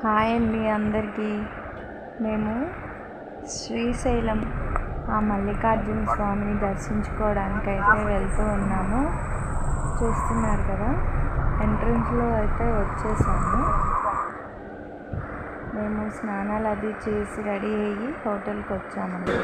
Hi అండి అందరికీ. మేము శ్రీశైలం మల్లికార్జున స్వామిని దర్శించుకోవడానికి అయితే వెళ్తూ ఉన్నాము. చూస్తున్నారు కదా, ఎంట్రన్స్లో అయితే వచ్చేసాము. మేము స్నానాలు అది చేసి రెడీ అయ్యి హోటల్కి వచ్చామండి.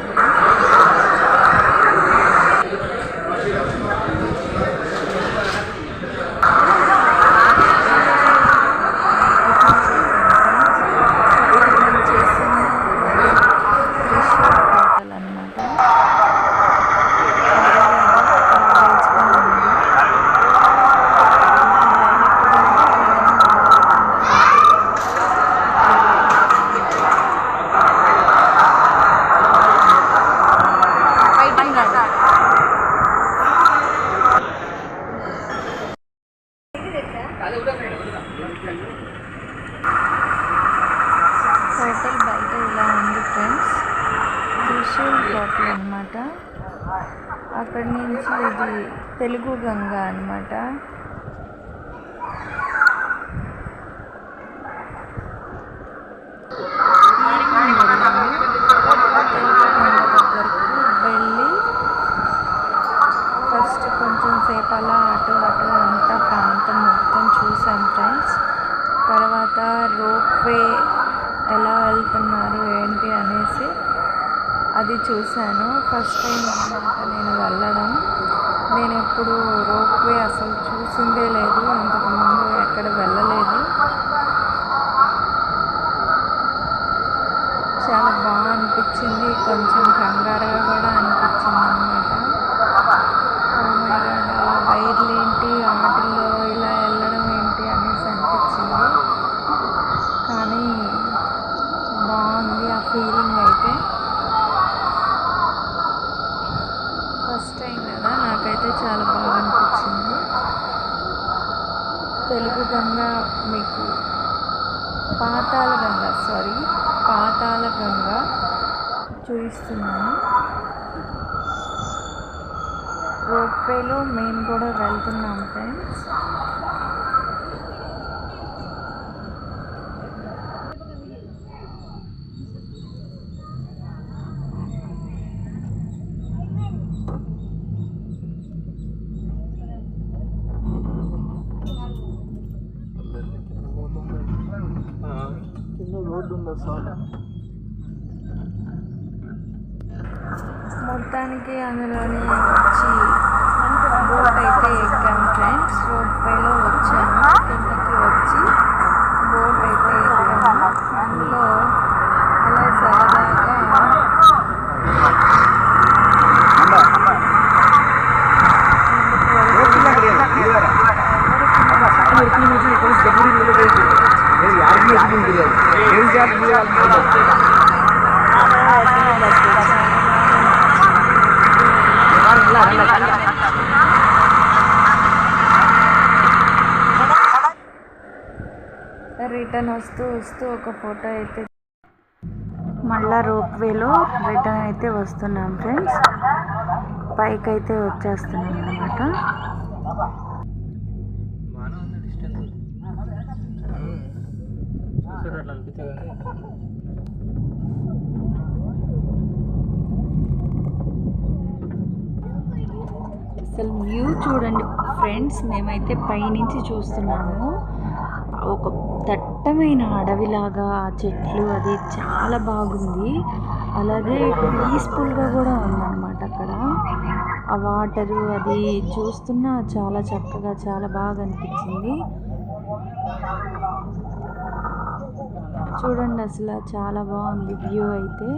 హోటల్ బయట ఇలా ఉంది ఫ్రెండ్స్, త్రిశూల్ హోటల్ అన్నమాట. అక్కడి నుంచి ఇది తెలుగు గంగా అన్నమాట. వెళ్ళి ఫస్ట్ కొంచెం సేపు అలా అటు అంతా ప్రాంతం మొత్తం చూసాం ఫ్రెండ్స్. తర్వాత రోప్వే ఎలా వెళ్తున్నారు ఏంటి అనేసి అది చూశాను. ఫస్ట్ టైం అన్నమాట నేను వెళ్ళడం. నేను ఎప్పుడు రోప్వే అసలు చూసిందే లేదు, ఇంతకుముందు ఎక్కడ వెళ్ళలేదు. చాలా బాగా అనిపించింది, కొంచెం కంగారుగా కూడా అనిపించింది అన్నమాట. అలా వైర్లు ఏంటి, ఆటల్లో ఇలా వెళ్ళడం ఏంటి అనేసి అనిపించింది. కానీ బాగుంది ఆ ఫీలింగ్ అయితే. ఫస్ట్ టైం కదా, నాకైతే చాలా బాగా అనిపించింది. తెలుగు గంగ మీకు పాతాళ గంగ చూపిస్తున్నాను. రోప్వేలో మేము కూడా వెళ్తున్నాం ఫ్రెండ్స్. మొత్తానికి అందులోని వచ్చి బోట్ అయితే ఎక్కాం ఫ్రెండ్స్. రోప్వేలో వచ్చాము, కిందకి వచ్చి బోట్ అయితే ఎక్కాము. అందులో అలా సరదాగా రిటర్న్ వస్తూ ఒక ఫోటో అయితే మళ్ళా రోప్వేలో రిటర్న్ అయితే వస్తున్నాం ఫ్రెండ్స్. పైకి అయితే వచ్చేస్తున్నాం అన్నమాట. అసలు వ్యూ చూడండి ఫ్రెండ్స్, మేమైతే పైనుంచి చూస్తున్నాము. ఒక దట్టమైన అడవిలాగా చెట్లు, అది చాలా బాగుంది. అలాగే పీస్ఫుల్గా కూడా ఉందన్నమాట అక్కడ. ఆ వాటరు అది చూస్తున్నా చాలా చక్కగా చాలా బాగా అనిపించింది. చూడండి అసలు చాలా బాగుంది వ్యూ అయితే.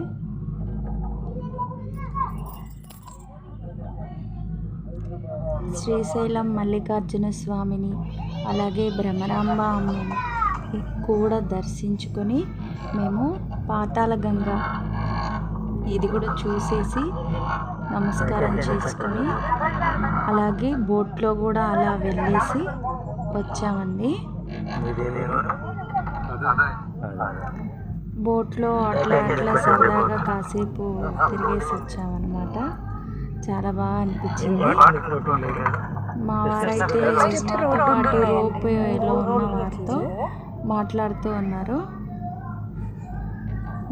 శ్రీశైలం మల్లికార్జున స్వామిని అలాగే భ్రమరాంబ అమ్మని కూడా దర్శించుకొని మేము పాతాళ గంగ ఇది కూడా చూసేసి నమస్కారం చేసుకొని అలాగే బోట్లో కూడా అలా వెళ్ళేసి వచ్చామండి. బోట్లో అట్లా సరదాగా కాసేపు తిరిగేసి వచ్చామన్నమాట. చాలా బాగా అనిపించింది. మా వారైతే మాతో పాటు రోప్వేలో ఉన్న వారితో మాట్లాడుతూ ఉన్నారు.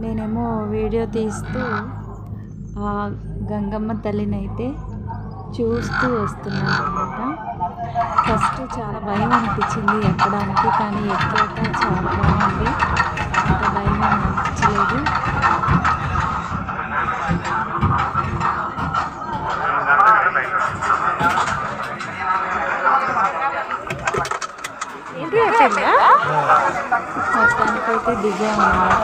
నేనేమో వీడియో తీస్తూ ఆ గంగమ్మ తల్లిని అయితే చూస్తూ వస్తున్నాను అనమాట. ఫస్ట్ చాలా భయం అనిపించింది ఎక్కడానికి, కానీ ఎక్కాక చాలా బాగుంది, అంత భయం అనిపించలేదు. మొత్తానికైతే దిగామన్నమాట.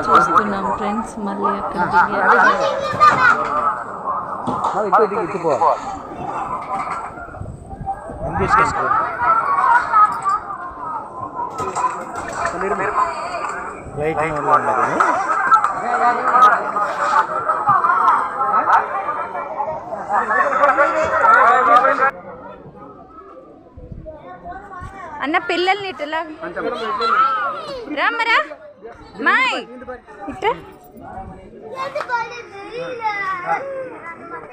చూస్తున్నాం ఫ్రెండ్స్, మళ్ళీ అక్కడ అన్న పిల్లల్ని ఇట్లా రామరా మాయ్ ఇట్లా